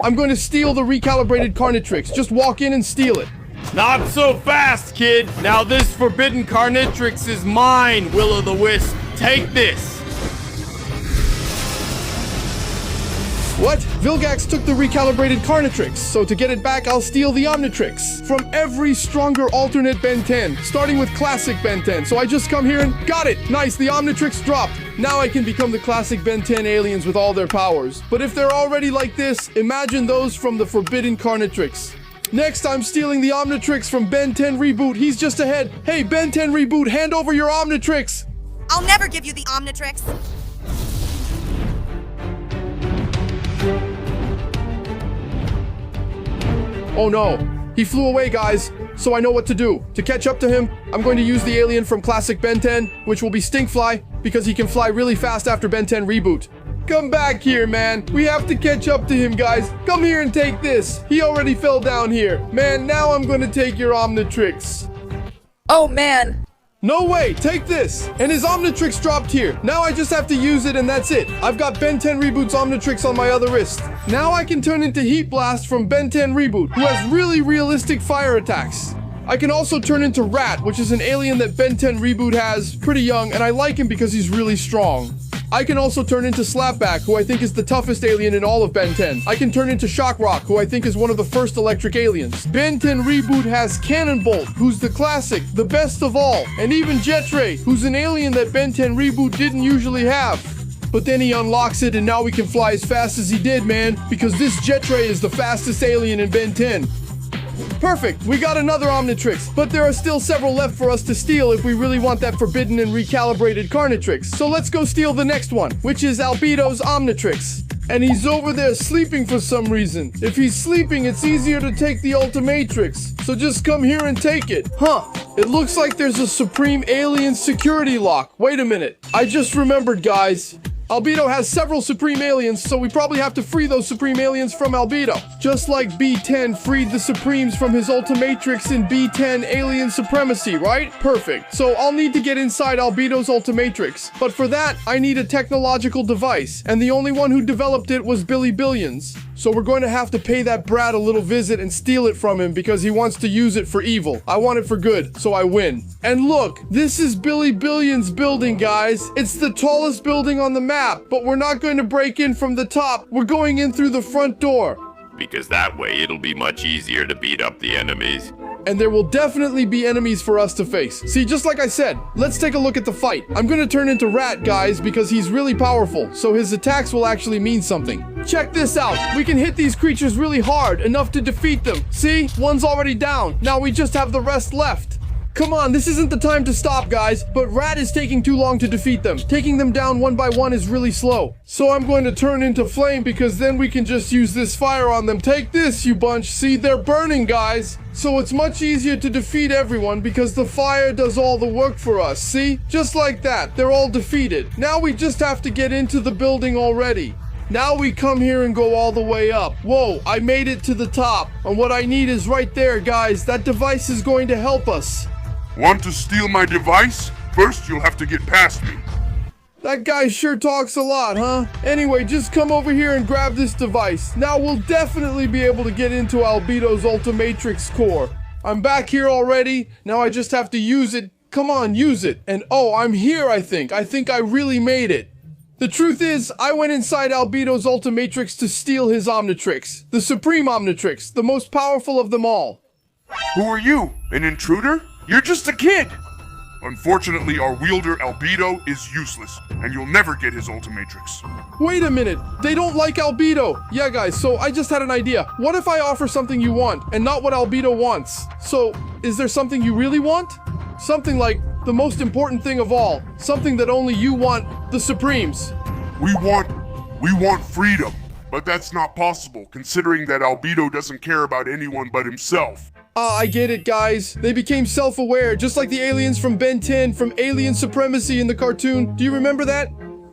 I'm going to steal the recalibrated Carnitrix. Just walk in and steal it. Not so fast, kid. Now this forbidden Carnitrix is mine, Will-o'-the-Wisp. Take this. What? Vilgax took the recalibrated Carnitrix, so to get it back, I'll steal the Omnitrix from every stronger alternate Ben 10, starting with classic Ben 10. So I just come here and got it. Nice, the Omnitrix dropped. Now I can become the classic Ben 10 aliens with all their powers. But if they're already like this, imagine those from the forbidden Carnitrix. Next, I'm stealing the Omnitrix from Ben 10 Reboot. He's just ahead. Hey, Ben 10 Reboot, hand over your Omnitrix. I'll never give you the Omnitrix. Oh no, he flew away, guys. So I know what to do. To catch up to him, I'm going to use the alien from classic Ben 10, which will be Stinkfly, because he can fly really fast after Ben 10 Reboot. Come back here, man. We have to catch up to him, guys. Come here and take this. He already fell down here. Man, now I'm going to take your Omnitrix. Oh, man. No way, take this. And his Omnitrix dropped here. Now I just have to use it and that's it. I've got Ben 10 Reboot's Omnitrix on my other wrist. Now I can turn into Heat Blast from Ben 10 Reboot, who has really realistic fire attacks. I can also turn into Rat, which is an alien that Ben 10 Reboot has, pretty young, and I like him because he's really strong. I can also turn into Slapback, who I think is the toughest alien in all of Ben 10. I can turn into Shockrock, who I think is one of the first electric aliens. Ben 10 Reboot has Cannonbolt, who's the classic, the best of all, and even Jetray, who's an alien that Ben 10 Reboot didn't usually have. But then he unlocks it and now we can fly as fast as he did, man, because this Jetray is the fastest alien in Ben 10. Perfect, we got another Omnitrix, but there are still several left for us to steal if we really want that forbidden and recalibrated Carnitrix. So let's go steal the next one, which is Albedo's Omnitrix. And he's over there sleeping for some reason. If he's sleeping, it's easier to take the Ultimatrix. So just come here and take it. Huh, it looks like there's a Supreme Alien security lock. Wait a minute, I just remembered, guys. Albedo has several Supreme Aliens, so we probably have to free those Supreme Aliens from Albedo. Just like B10 freed the Supremes from his Ultimatrix in B10 Alien Supremacy, right? Perfect. So I'll need to get inside Albedo's Ultimatrix. But for that, I need a technological device, and the only one who developed it was Billy Billions. So we're going to have to pay that brat a little visit and steal it from him because he wants to use it for evil. I want it for good, so I win. And look, this is Billy Billions' building, guys. It's the tallest building on the map, but we're not going to break in from the top. We're going in through the front door. Because that way it'll be much easier to beat up the enemies. And there will definitely be enemies for us to face. See, just like I said, let's take a look at the fight. I'm gonna turn into Rat, guys, because he's really powerful, so his attacks will actually mean something. Check this out. We can hit these creatures really hard, enough to defeat them. See? One's already down. Now we just have the rest left. Come on, this isn't the time to stop, guys, but Rat is taking too long to defeat them. Taking them down one by one is really slow. So I'm going to turn into Flame because then we can just use this fire on them. Take this, you bunch. See, they're burning, guys. So it's much easier to defeat everyone because the fire does all the work for us. See? Just like that. They're all defeated. Now we just have to get into the building already. Now we come here and go all the way up. Whoa, I made it to the top. And what I need is right there, guys. That device is going to help us. Want to steal my device? First, you'll have to get past me. That guy sure talks a lot, huh? Anyway, just come over here and grab this device. Now we'll definitely be able to get into Albedo's Ultimatrix core. I'm back here already. Now I just have to use it. Come on, use it. And oh, I'm here, I think. I think I really made it. The truth is, I went inside Albedo's Ultimatrix to steal his Omnitrix. The Supreme Omnitrix, the most powerful of them all. Who are you? An intruder? You're just a kid! Unfortunately, our wielder, Albedo, is useless, and you'll never get his Ultimatrix. Wait a minute, they don't like Albedo. Yeah, guys, so I just had an idea. What if I offer something you want, and not what Albedo wants? So, is there something you really want? Something like the most important thing of all. Something that only you want, the Supremes. We want freedom, but that's not possible, considering that Albedo doesn't care about anyone but himself. I get it, guys. They became self-aware, just like the aliens from Ben 10 from Alien Supremacy in the cartoon. Do you remember that?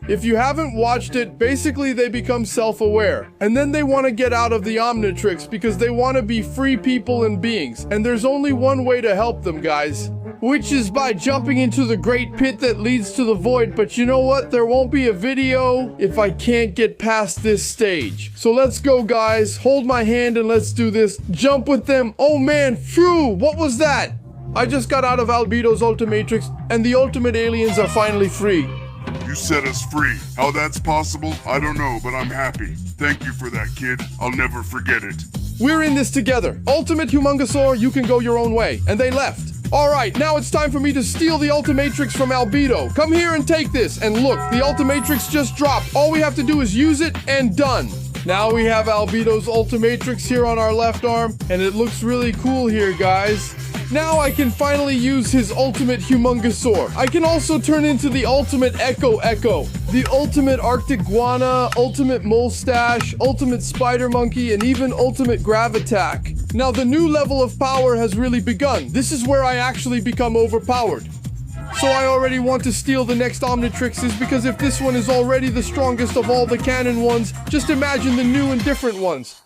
If you haven't watched it, basically they become self-aware. And then they want to get out of the Omnitrix because they want to be free people and beings. And there's only one way to help them, guys. which is by jumping into the great pit that leads to the void. But you know what? There won't be a video if I can't get past this stage. So let's go, guys. Hold my hand and let's do this. Jump with them. Oh man, phew, what was that? I just got out of Albedo's Ultimatrix and the ultimate aliens are finally free. You set us free. How that's possible, I don't know, but I'm happy. Thank you for that, kid. I'll never forget it. We're in this together. Ultimate Humongosaur, you can go your own way. And they left. Alright, now it's time for me to steal the Ultimatrix from Albedo. Come here and take this. And look, the Ultimatrix just dropped. All we have to do is use it and done. Now we have Albedo's Ultimatrix here on our left arm. And it looks really cool here, guys. Now I can finally use his ultimate Humongosaur. I can also turn into the ultimate Echo, the ultimate Arctic Guana, ultimate Molestache, ultimate Spider Monkey, and even ultimate Gravitack. Now the new level of power has really begun. This is where I actually become overpowered. So I already want to steal the next Omnitrixes because if this one is already the strongest of all the canon ones, just imagine the new and different ones.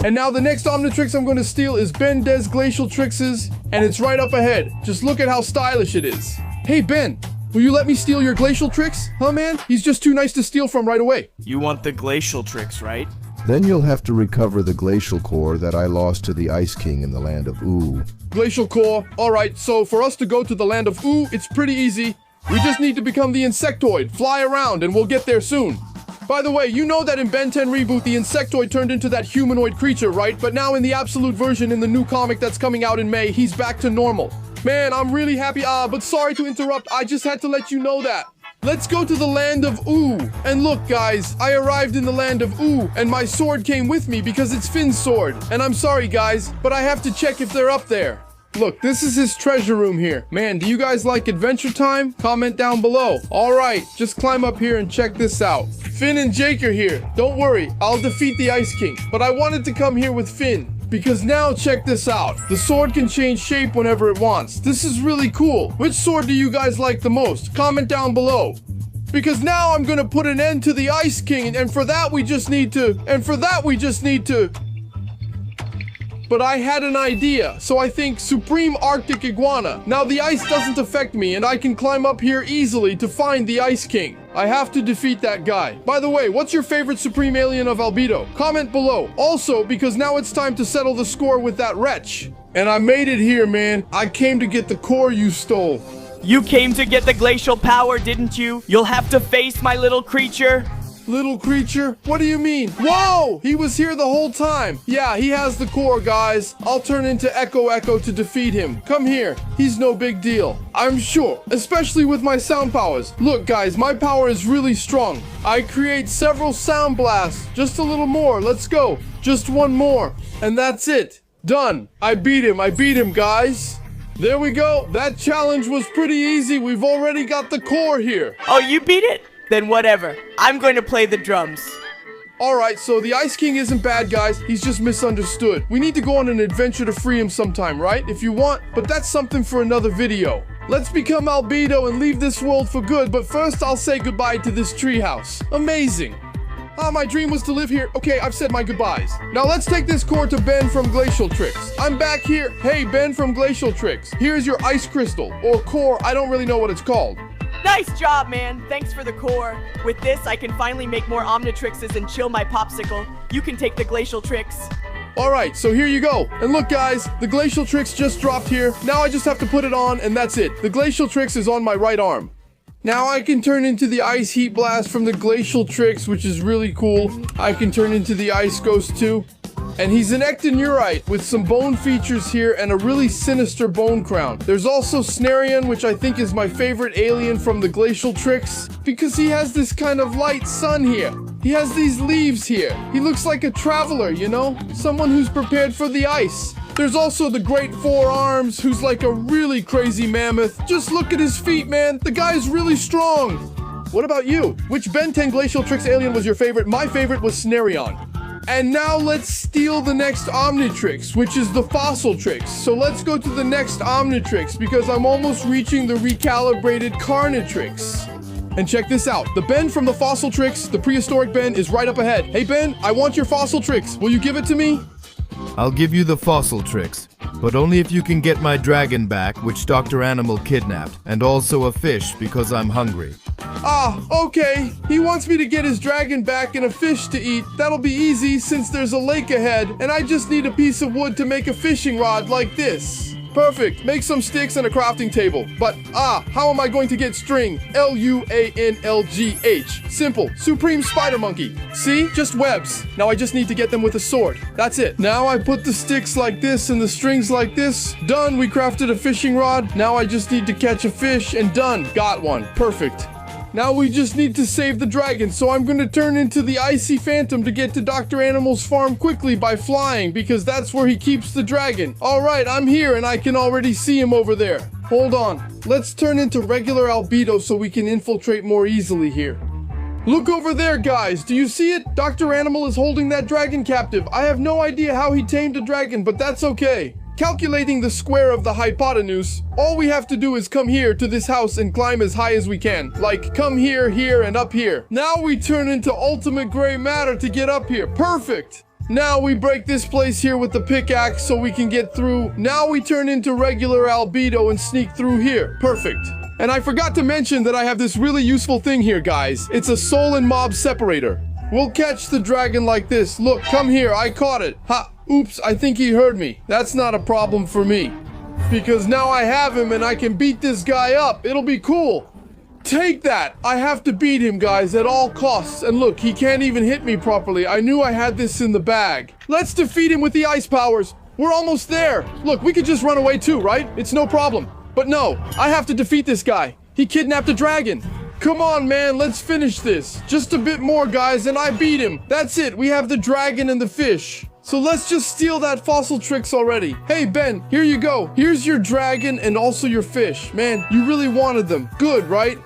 And now the next Omnitrix I'm going to steal is Ben 10’s GlacialTrixes, and it's right up ahead. Just look at how stylish it is. Hey Ben, will you let me steal your GlacialTrix? Huh man? He's just too nice to steal from right away. You want the GlacialTrix, right? Then you'll have to recover the glacial core that I lost to the Ice King in the land of Ooh. Glacial core. Alright, so for us to go to the land of Ooh, it's pretty easy. We just need to become the Insectoid, fly around, and we'll get there soon. By the way, you know that in Ben 10 Reboot, the Insectoid turned into that humanoid creature, right? But now in the absolute version in the new comic that's coming out in May, he's back to normal. Man, I'm really happy. But sorry to interrupt. I just had to let you know that. Let's go to the land of Ooh. And look, guys, I arrived in the land of Ooh, and my sword came with me because it's Finn's sword. And I'm sorry, guys, but I have to check if they're up there. Look, this is his treasure room here. Man, do you guys like Adventure Time? Comment down below. Alright, just climb up here and check this out. Finn and Jake are here. Don't worry, I'll defeat the Ice King. But I wanted to come here with Finn, because now check this out. The sword can change shape whenever it wants. This is really cool. Which sword do you guys like the most? Comment down below. Because now I'm gonna put an end to the Ice King, and for that we just need to... But I had an idea, so I think Supreme Arctic Iguana. Now the ice doesn't affect me, and I can climb up here easily to find the Ice King. I have to defeat that guy. By the way, what's your favorite Supreme Alien of Albedo? Comment below. Also, because now it's time to settle the score with that wretch. And I made it here, man. I came to get the core you stole. You came to get the glacial power, didn't you? You'll have to face my little creature. Little creature? What do you mean? Whoa! He was here the whole time. Yeah, he has the core, guys. I'll turn into Echo to defeat him. Come here. He's no big deal. I'm sure. Especially with my sound powers. Look, guys, my power is really strong. I create several sound blasts. Just a little more. Let's go. Just one more. And that's it. Done. I beat him, guys. There we go. That challenge was pretty easy. We've already got the core here. Oh, you beat it? Then whatever. I'm going to play the drums. Alright, so the Ice King isn't bad, guys. He's just misunderstood. We need to go on an adventure to free him sometime, right? If you want, but that's something for another video. Let's become Albedo and leave this world for good, but first I'll say goodbye to this treehouse. Amazing. My dream was to live here. Okay, I've said my goodbyes. Now let's take this core to Ben from GlacialTrix. I'm back here. Hey, Ben from GlacialTrix. Here's your ice crystal, or core. I don't really know what it's called. Nice job, man. Thanks for the core. With this, I can finally make more Omnitrixes and chill my popsicle. You can take the GlacialTrix. Alright, so here you go. And look, guys, the GlacialTrix just dropped here. Now I just have to put it on, and that's it. The GlacialTrix is on my right arm. Now I can turn into the Ice Heat Blast from the GlacialTrix, which is really cool. I can turn into the Ice Ghost too. And he's an ectonurite with some bone features here and a really sinister bone crown. There's also Snarion, which I think is my favorite alien from the GlacialTrix, because he has this kind of light sun here. He has these leaves here. He looks like a traveler, you know? Someone who's prepared for the ice. There's also the Great Four Arms, who's like a really crazy mammoth. Just look at his feet, man. The guy's really strong. What about you? Which Ben 10 GlacialTrix alien was your favorite? My favorite was Snarion. And now let's steal the next Omnitrix, which is the FossilTrix. So let's go to the next Omnitrix, because I'm almost reaching the recalibrated Carnitrix. And check this out. The Ben from the FossilTrix, the prehistoric Ben, is right up ahead. Hey Ben, I want your FossilTrix. Will you give it to me? I'll give you the FossilTrix. but only if you can get my dragon back, which Dr. Animal kidnapped, and also a fish because I'm hungry. Ah, okay. He wants me to get his dragon back and a fish to eat. That'll be easy since there's a lake ahead, and I just need a piece of wood to make a fishing rod like this. Perfect. Make some sticks and a crafting table. But, how am I going to get string? Luanlgh. Simple. Supreme spider monkey. See? Just webs. Now I just need to get them with a sword. That's it. Now I put the sticks like this and the strings like this. Done. We crafted a fishing rod. Now I just need to catch a fish and done. Got one. Perfect. Now we just need to save the dragon, so I'm gonna turn into the icy phantom to get to Dr. Animal's farm quickly by flying, because that's where he keeps the dragon. Alright, I'm here and I can already see him over there. Hold on. Let's turn into regular Albedo so we can infiltrate more easily here. Look over there, guys. Do you see it? Dr. Animal is holding that dragon captive. I have no idea how he tamed a dragon, but that's okay. Calculating the square of the hypotenuse, all we have to do is come here to this house and climb as high as we can. Like, come here, here, and up here. Now we turn into ultimate gray matter to get up here. Perfect! Now we break this place here with the pickaxe so we can get through. Now we turn into regular Albedo and sneak through here. Perfect. And I forgot to mention that I have this really useful thing here, guys. It's a soul and mob separator. We'll catch the dragon like this. Look, come here, I caught it. Ha! Oops, I think he heard me. That's not a problem for me. Because now I have him and I can beat this guy up. It'll be cool. Take that! I have to beat him, guys, at all costs. And look, he can't even hit me properly. I knew I had this in the bag. Let's defeat him with the ice powers. We're almost there. Look, we could just run away too, right? It's no problem. But no, I have to defeat this guy. He kidnapped a dragon. Come on, man, let's finish this. Just a bit more, guys, and I beat him. That's it, we have the dragon and the fish. So let's just steal that FossilTrix already. Hey, Ben, here you go. Here's your dragon and also your fish. Man, you really wanted them. Good, right?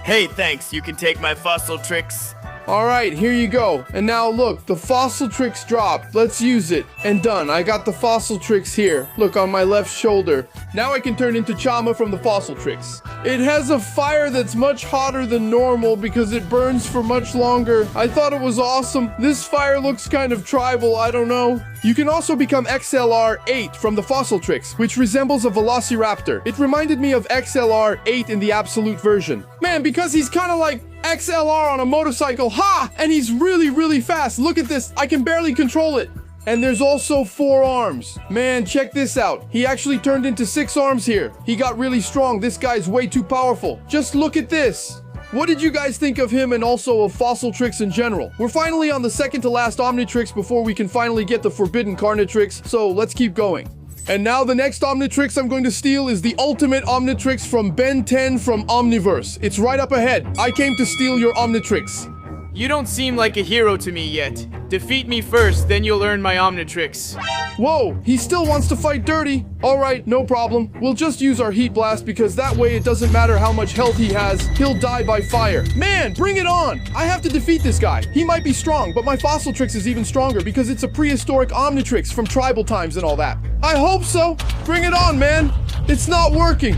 Hey, thanks. You can take my FossilTrix. Alright, here you go. And now look, the FossilTrix dropped. Let's use it. And done. I got the FossilTrix here. Look, on my left shoulder. Now I can turn into Chama from the FossilTrix. It has a fire that's much hotter than normal because it burns for much longer. I thought it was awesome. This fire looks kind of tribal, I don't know. You can also become XLR-8 from the FossilTrix, which resembles a Velociraptor. It reminded me of XLR-8 in the absolute version. Man, because he's kind of like XLR on a motorcycle. Ha! And he's really, really fast. Look at this. I can barely control it. And there's also 4 arms. Man, check this out. He actually turned into 6 arms here. He got really strong. This guy's way too powerful. Just look at this. What did you guys think of him and also of FossilTrix in general? We're finally on the second to last Omnitrix before we can finally get the forbidden Carnitrix, so let's keep going. And now the next Omnitrix I'm going to steal is the ultimate Omnitrix from Ben 10 from Omniverse. It's right up ahead. I came to steal your Omnitrix. You don't seem like a hero to me yet. Defeat me first, then you'll earn my Omnitrix. Whoa, he still wants to fight dirty. Alright, no problem. We'll just use our heat blast because that way it doesn't matter how much health he has, he'll die by fire. Man, bring it on! I have to defeat this guy. He might be strong, but my FossilTrix is even stronger because it's a prehistoric Omnitrix from tribal times and all that. I hope so. Bring it on, man. It's not working.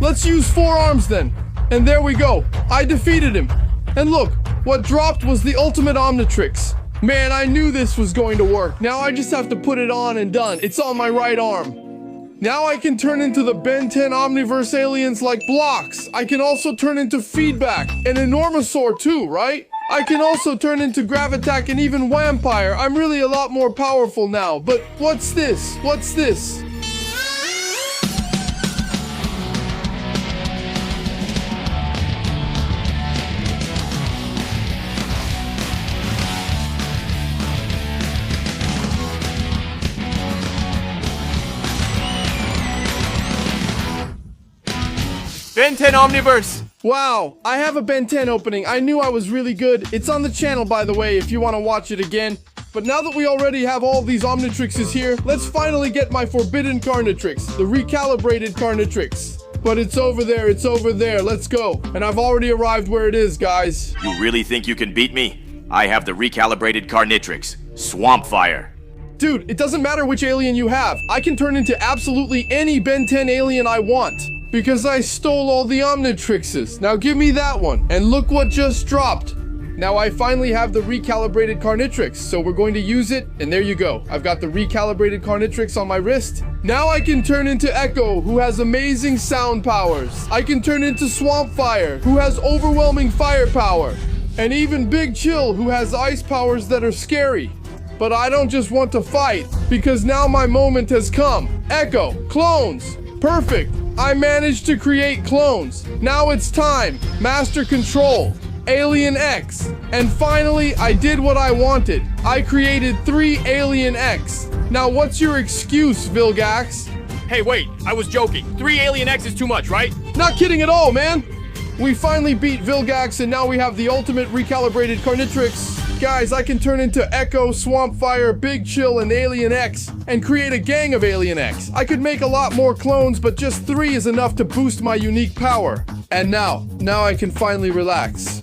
Let's use 4 arms then. And there we go. I defeated him. And look, what dropped was the ultimate Omnitrix. Man, I knew this was going to work. Now I just have to put it on and done. It's on my right arm. Now I can turn into the Ben 10 Omniverse aliens like blocks. I can also turn into Feedback and Enormosaur too, right? I can also turn into Gravitack and even Vampire. I'm really a lot more powerful now. But what's this? What's this? Ben 10 Omniverse! Wow, I have a Ben 10 opening. I knew I was really good. It's on the channel, by the way, if you want to watch it again. But now that we already have all these Omnitrixes here, let's finally get my forbidden Carnitrix, the recalibrated Carnitrix. But it's over there, let's go. And I've already arrived where it is, guys. You really think you can beat me? I have the recalibrated Carnitrix, Swamp Fire. Dude, it doesn't matter which alien you have. I can turn into absolutely any Ben 10 alien I want. Because I stole all the Omnitrixes. Now give me that one. And look what just dropped. Now I finally have the recalibrated Carnitrix, so we're going to use it, and there you go. I've got the recalibrated Carnitrix on my wrist. Now I can turn into Echo, who has amazing sound powers. I can turn into Swampfire, who has overwhelming firepower. And even Big Chill, who has ice powers that are scary. But I don't just want to fight, because now my moment has come. Echo, clones, perfect. I managed to create clones. Now it's time. Master Control, Alien X. And finally, I did what I wanted. I created 3 Alien X. Now what's your excuse, Vilgax? Hey, wait, I was joking. 3 Alien X is too much, right? Not kidding at all, man. We finally beat Vilgax, and now we have the ultimate recalibrated Carnitrix. Guys, I can turn into Echo, Swampfire, Big Chill, and Alien X, and create a gang of Alien X. I could make a lot more clones, but just 3 is enough to boost my unique power. And now I can finally relax.